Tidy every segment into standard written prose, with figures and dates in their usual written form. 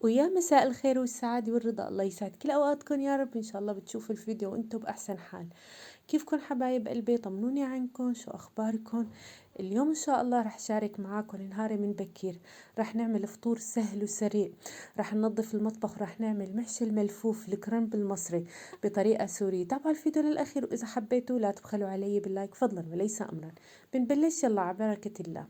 ويا مساء الخير والسعادة والرضا، الله يسعد كل أوقاتكم يا رب. إن شاء الله بتشوفوا الفيديو وأنتم بأحسن حال. كيفكن حبايب قلبي؟ طمنوني عنكم، شو أخباركم؟ اليوم إن شاء الله رح شارك معاكم نهاري من بكير. رح نعمل فطور سهل وسريع. رح ننظف المطبخ ورح نعمل محشي الملفوف الكرنب المصري بطريقة سورية. تابعوا الفيديو للأخير، وإذا حبيتوا لا تبخلوا علي باللايك فضلا وليس أمرا. بنبلش يلا على بركة الله.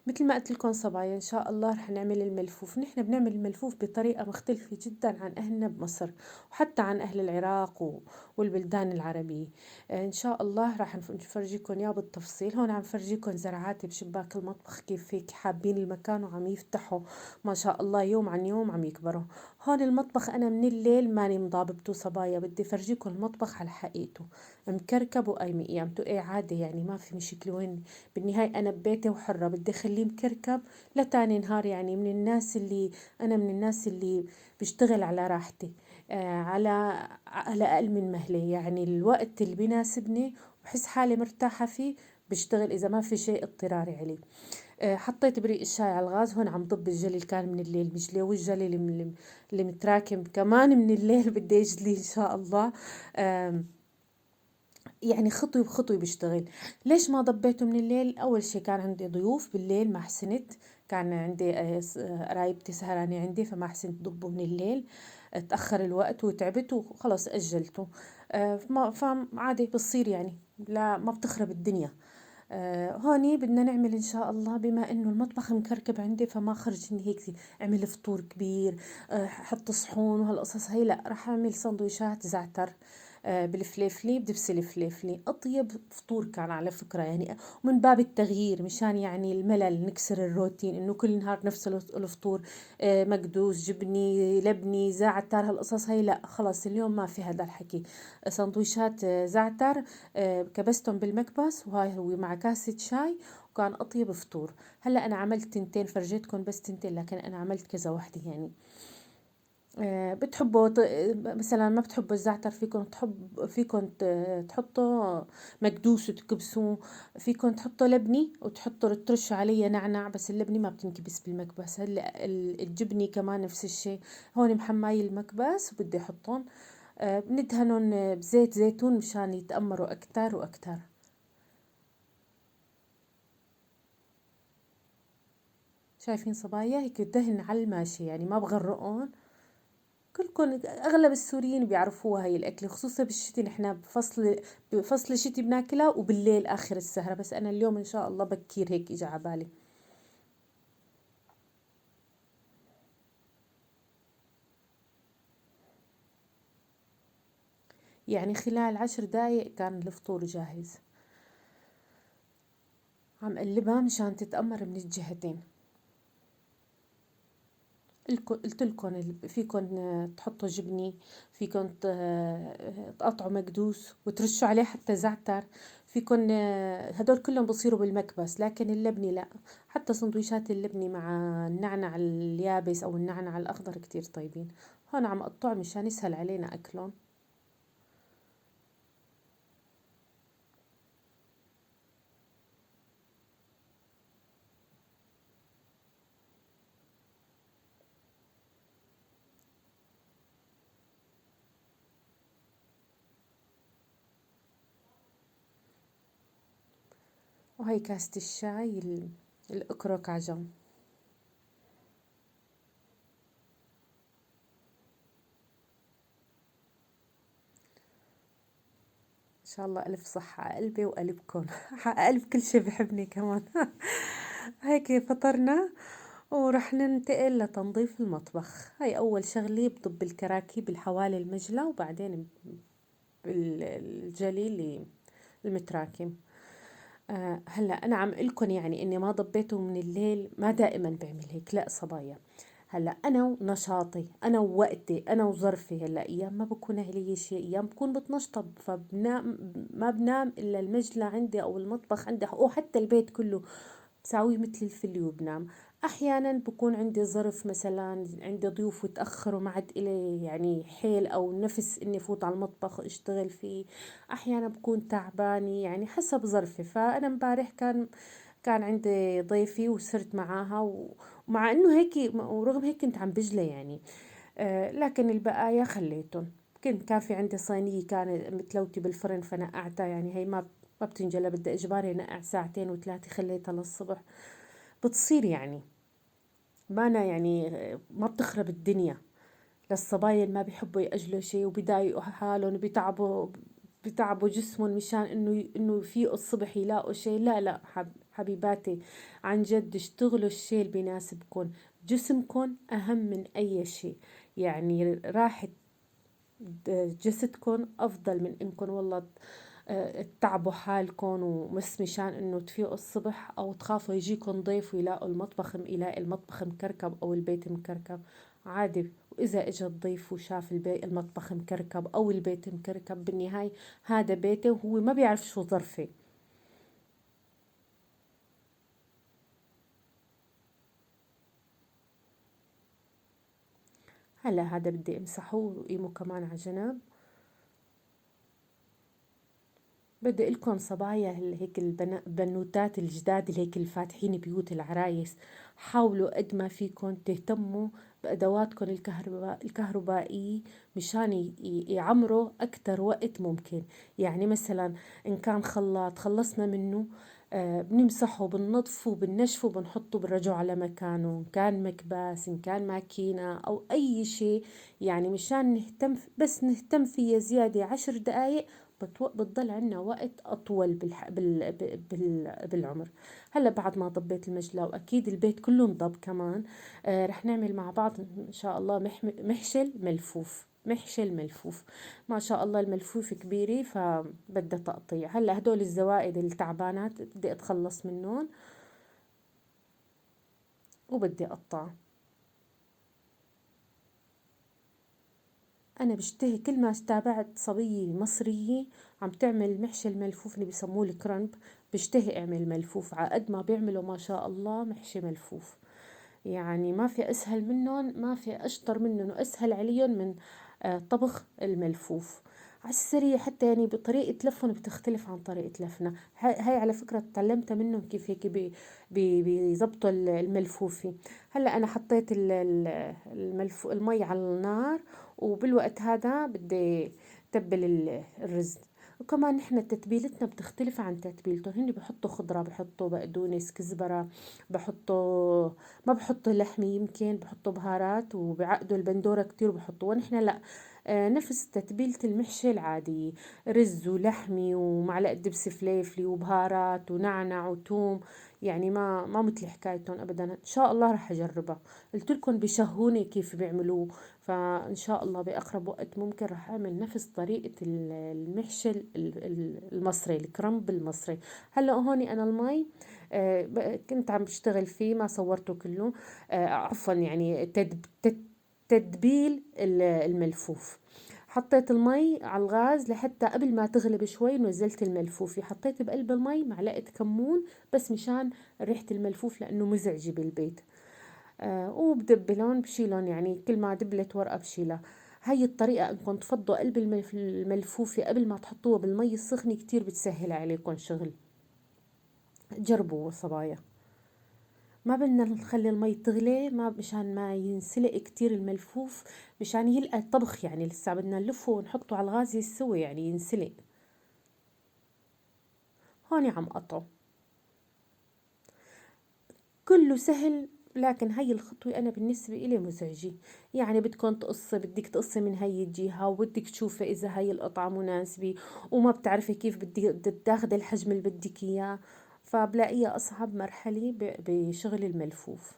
مثل ما قلت لكم صبايا ان شاء الله رح نعمل الملفوف. نحن بنعمل الملفوف بطريقة مختلفة جدا عن اهلنا بمصر، وحتى عن اهل العراق والبلدان العربية. ان شاء الله رح نفرجيكم اياه بالتفصيل. هون عم فرجيكم زرعاتي بشباك المطبخ كيف هيك حابين المكان وعم يفتحوا ما شاء الله يوم عن يوم عم يكبروا. هون المطبخ انا من الليل ماني مضابطه صبايا، بدي فرجيكم المطبخ على حقيقته، مكركب وقايمة قيامته. ايه عادي يعني ما في مشكلة. وين بالنهاية أنا ببيتي وحرة، بدي أخليه مكركب لتاني نهار. يعني من الناس اللي أنا من الناس اللي بشتغل على راحتي، على أقل من مهلة. يعني الوقت اللي بيناسبني وبحس حالي مرتاحة فيه بشتغل، إذا ما في شيء اضطراري عليه. حطيت بريق الشاي على الغاز. هون عم ضب الجلي اللي كان من الليل مجلي، والجلي اللي متراكم كمان من الليل بدي يجلي إن شاء الله. يعني خطوة بخطوة بشتغل. ليش ما ضبيته من الليل؟ أول شي كان عندي ضيوف بالليل ما حسنت. كان عندي قرايبتي سهرانة عندي، فما حسنت ضبه من الليل. تأخر الوقت وتعبت وخلص أجلته. فعادي بتصير يعني، لا ما بتخرب الدنيا. هوني بدنا نعمل إن شاء الله، بما إنه المطبخ مكركب عندي فما خرج إني هيك أعمل فطور كبير. حط صحون وهالقصص هي، لا راح أعمل سندويشات زعتر بالفليفلي، بدبس الفليفلي. أطيب فطور كان على فكرة يعني، ومن باب التغيير مشان يعني الملل نكسر الروتين إنه كل نهار نفس الفطور. مقدوس جبني لبني زعتر هالقصص هي، لا خلاص اليوم ما في هذا الحكي. سندويشات زعتر، كبستهم بالمكبس وهاي هو مع كاسة شاي، وكان أطيب فطور. هلا أنا عملت تنتين، فرجيتكم بس تنتين، لكن أنا عملت كذا وحدة يعني. بتحبوا مثلا ما بتحبوا الزعتر، فيكم تحطوا مكدوس وتكبسوه. فيكم تحطوا لبني وتحطوا ترشوا عليه نعناع، بس اللبني ما بتنكبس بالمكبس. هلا الجبني كمان نفس الشيء. هون محماي المكبس وبدي احطهم. بندهنهم بزيت زيتون مشان يتأمروا أكتر وأكتر. شايفين صبايا هيك دهن على الماشي، يعني ما بغرقهم. كلكم اغلب السوريين بيعرفوها هي الاكله، خصوصا بالشتي. نحن بفصل الشتي بناكلها، وبالليل اخر السهره. بس انا اليوم ان شاء الله بكير هيك اجى على بالي. يعني خلال 10 دقايق كان الفطور جاهز. عم قلبها مشان تتأمر من الجهتين. قلت لكم فيكم تحطوا جبني، فيكم تقطعوا مقدوس وترشوا عليه حتى زعتر. فيكم هدول كلهم بصيروا بالمكبس، لكن اللبني لا. حتى سندويشات اللبني مع النعنع اليابس او النعنع الاخضر كتير طيبين. هون عم اقطع مشان يسهل علينا اكلهم. وهي كاسة الشاي الأكرك عجم. إن شاء الله ألف صحة على قلبي وقلبكم. قلب كل شي بحبني كمان. هيك فطرنا، ورح ننتقل لتنظيف المطبخ. هاي أول شغلة، بضب الكراكيب اللي حوالي المجلى، وبعدين الجلي اللي المتراكم. هلا أنا عم قلكن يعني إني ما ضبيته من الليل، ما دائما بعمل هيك لا صبايا. هلا أنا ونشاطي، أنا ووقتي، أنا وظرفي. هلا أيام ما بكون أهلي شيء، أيام بكون بتنشطب فبنام، ما بنام إلا المجلى عندي أو المطبخ عندي، أو حتى البيت كله بساويه مثل الفل وبنام. احيانا بكون عندي ظرف، مثلا عندي ضيوف وتاخروا ما عاد الي يعني حيل او نفس اني فوت على المطبخ واشتغل فيه. احيانا بكون تعبانه، يعني حسب ظرفي. فانا امبارح كان عندي ضيفي وصرت معاها ومع إنه هيك ورغم هيك كنت عم بجلى يعني. لكن البقايا خليتهم. كان في عندي صينية كانت متلوتة بالفرن فنقعتها، يعني هي ما بتنجلى، بدي إجباري نقع ساعتين وثلاثة، خليتها للصبح. بتصير يعني ما أنا يعني ما بتخرب الدنيا. للصبايا اللي ما بيحبوا يأجلوا شيء وبيضايقوا حالهم وبيتعبوا جسمهم مشان انه يفيقوا الصبح يلاقوا شيء. لا لا حبيباتي، عن جد اشتغلوا الشيء اللي بيناسبكم. جسمكم اهم من اي شيء. يعني راحة جسدكم افضل من انكم والله تتعبوا حالكم ومس مشان انه تفيقوا الصبح، او تخافوا يجيكم ضيف ويلاقوا يلاقي المطبخ مكركب او البيت مكركب. عادي. واذا اجى الضيف وشاف المطبخ مكركب او البيت مكركب، بالنهاية هذا بيته وهو ما بيعرف شو ظرفه. هلا هذا بدي امسحه وقيمه كمان على جنب. بدي لكم صبايا هيك البنوتات الجداد اللي هيك الفاتحين بيوت العرايس، حاولوا قد ما فيكم تهتموا بأدواتكم الكهربائية مشان يعمروا أكتر وقت ممكن. يعني مثلا إن كان خلاط خلصنا منه، بنمسحه بننظفه بننشفه بنحطه بنرجعه على مكانه. إن كان مكباس إن كان ماكينة أو أي شيء، يعني مشان بس نهتم فيه زيادة 10 دقايق، بتضل عنا وقت أطول بالعمر. هلا بعد ما ضبيت المجلة وأكيد البيت كله انضب كمان، رح نعمل مع بعض إن شاء الله محشل ملفوف. محشل ملفوف، ما شاء الله الملفوف كبيرة فبدها تقطيع. هلا هدول الزوائد التعبانات بدي أتخلص منهم وبدي أقطع. أنا بشتهي كل ما تابعت صبية مصرية عم تعمل محشي الملفوف اللي بيسموه الكرنب، بشتهي أعمل ملفوف. عقد ما بيعملوا ما شاء الله محشي ملفوف، يعني ما في أسهل منهم، ما في أشطر منهم وأسهل عليهم من طبخ الملفوف على السريع. حتى يعني بطريقة لفهم بتختلف عن طريقة لفنا. هاي على فكرة تعلمتها منهم كيف هيك بيزبطوا الملفوفة. هلا أنا حطيت المي على النار، وبالوقت هذا بدي تبل الرز. وكمان نحن تتبيلتنا بتختلف عن تتبيلتهم. هن بحطوا خضرة، بحطوا بقدونس كزبرة، بحطوا ما بحطوا لحمة، يمكن بحطوا بهارات وبعقدوا البندورة كتير وبحطوا. ونحن لا، نفس تتبيلة المحشي العادية، رز ولحمي ومعلقة دبس فليفلي وبهارات ونعنع وتوم. يعني ما مثل حكايتهم ابدا. ان شاء الله رح اجربها. قلت لكم بيشهوني كيف بيعملوه، فان شاء الله باقرب وقت ممكن رح اعمل نفس طريقة المحشي المصري، الكرنب المصري. هلا هوني انا المي كنت عم بشتغل فيه ما صورته كله. عفوا يعني تتبيل الملفوف. حطيت المي على الغاز لحتى قبل ما تغلي بشوي ونزلت الملفوف. حطيت بقلب المي معلقة كمون بس مشان ريحة الملفوف لأنه مزعجة بالبيت. وبدبلون بشيلون، يعني كل ما دبلت ورقة بشيلها. هاي الطريقة انكم تفضوا قلب الملفوفة قبل ما تحطوها بالمي السخنة كتير بتسهل عليكم شغل. جربوا صبايا. ما بدنا نخلي المي تغلي ما مشان ما ينسلق كتير الملفوف، مشان يلقى الطبخ. يعني لسه بدنا نلفه ونحطه على الغاز يستوي يعني ينسلق. هون عم قطعه كله سهل. لكن هاي الخطوة أنا بالنسبة إلي مزعجة. يعني بدك تقصي من هاي الجهة وبدك تشوفي إذا هاي القطعة مناسبة، وما بتعرفي كيف بدك تاخدي الحجم اللي بدك إياه. فبلاقيها أصعب مرحلة بشغل الملفوف.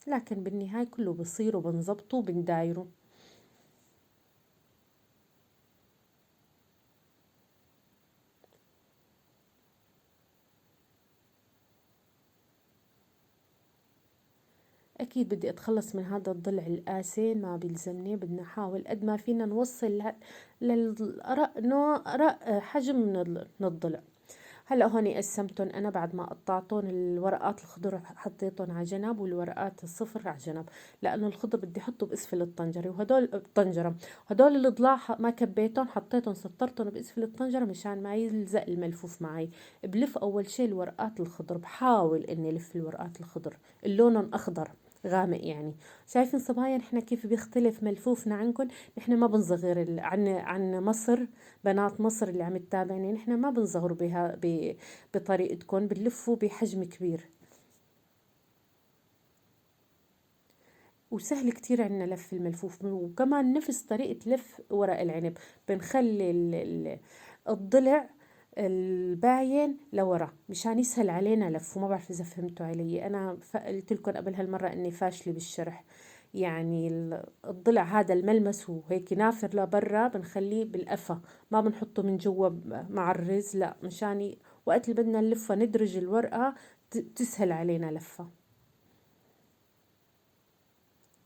لكن بالنهاية كله بصير وبنظبطه وبندايره. أكيد بدي أتخلص من هذا الضلع القاسي ما بيلزمني. بدنا نحاول قد ما فينا نوصل للأرق نوع أرق حجم من الضلع. هلا هون قسمتهم انا بعد ما قطعتهم، الورقات الخضر حطيتهم على جنب والورقات الصفر على جنب، لانه الخضر بدي احطه باسفل الطنجره، وهدول الطنجره، هدول الضلاع ما كبيتهم، حطيتهم سطرتهم باسفل الطنجره مشان ما يلزق الملفوف معي. بلف اول شي الورقات الخضر، بحاول اني الف الورقات الخضر اللون اخضر غامق يعني. شايفين صبايا نحن كيف بيختلف ملفوفنا عنكم؟ نحن ما بنصغر عن مصر، بنات مصر اللي عم تتابعني، نحن ما بنصغروا بطريقتكم، بنلفوا بحجم كبير. وسهل كتير عنا لف الملفوف، وكمان نفس طريقة لف ورق العنب، بنخلي الضلع الباين لورا مشان يسهل علينا لف. وما بعرف إذا فهمتوا علي، أنا قلت لكم قبل هالمرة إني فاشلة بالشرح. يعني الضلع هذا الملمس وهيك نافر لبرا بنخليه بالقفا، ما بنحطه من جوا مع الرز، لا، مشان وقت اللي بدنا نلفها ندرج الورقة تسهل علينا لفها.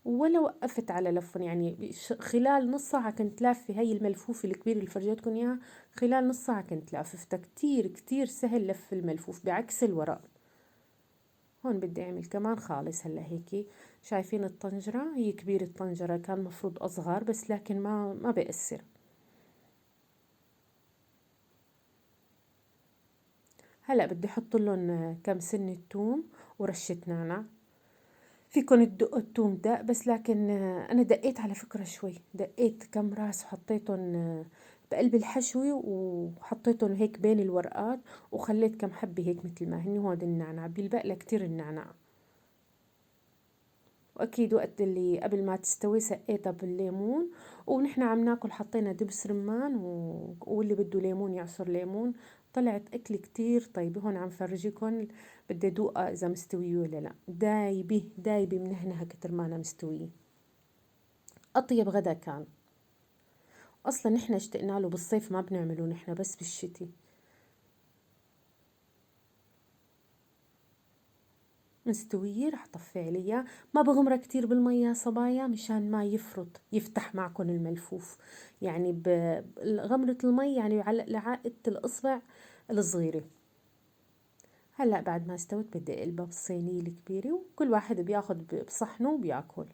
ولا وقفت على لفن، يعني خلال نص ساعة كنت لافة هاي الملفوفة الكبيرة اللي فرجيتكم إياها، خلال نص ساعة كنت لاففتها. كتير كتير سهل لف الملفوف بعكس الورق. هون بدي أعمل كمان خالص هلا هيك. شايفين الطنجرة هي كبيرة، الطنجرة كان مفروض أصغر بس لكن ما بيأثر. هلا بدي أحط لهم كم سنة توم ورشة نعناع. فيكن تدقوا التوم دق، بس لكن أنا دقيت على فكرة شوي، دقيت كم راس وحطيتهم بقلب الحشوة، وحطيتهم هيك بين الورقات، وخليت كم حبة هيك مثل ما هن. هون النعناع بيلبق كتير النعناع. واكيد وقت اللي قبل ما تستوي سقيتها بالليمون. ونحن عم ناكل حطينا دبس رمان واللي بده ليمون يعصر ليمون. طلعت اكل كتير طيبة. هون عم فرجيكم، بدي ادوقها اذا مستوية ولا لا. دايبة دايبة منهنها كتر ما انا مستوية. اطيب غدا كان. اصلا نحن اشتقنا له بالصيف، ما بنعمله نحن بس بالشتي. مستوية رح طفي عليها. ما بغمرها كتير بالمية صبايا مشان ما يفرط يفتح معكم الملفوف. يعني بغمرة المي يعني على لعاقة الإصبع الصغيرة. هلأ بعد ما استوت بدي اقلبها بالصينية الكبيرة، وكل واحد بياخد بصحنه وبياكل.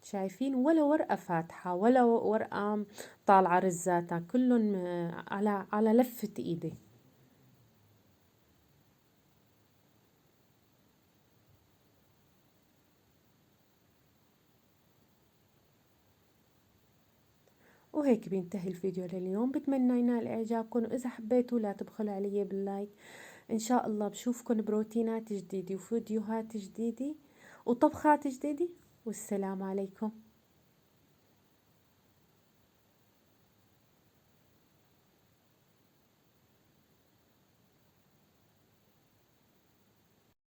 شايفين؟ ولا ورقة فاتحة ولا ورقة طالعة رزاتها، كلهم على لفة ايدي. وهيك بينتهي الفيديو لليوم. بتمنى ينال إعجابكم، وإذا حبيتوا لا تبخلوا علي باللايك. إن شاء الله بشوفكن بروتينات جديدة وفيديوهات جديدة وطبخات جديدة. والسلام عليكم.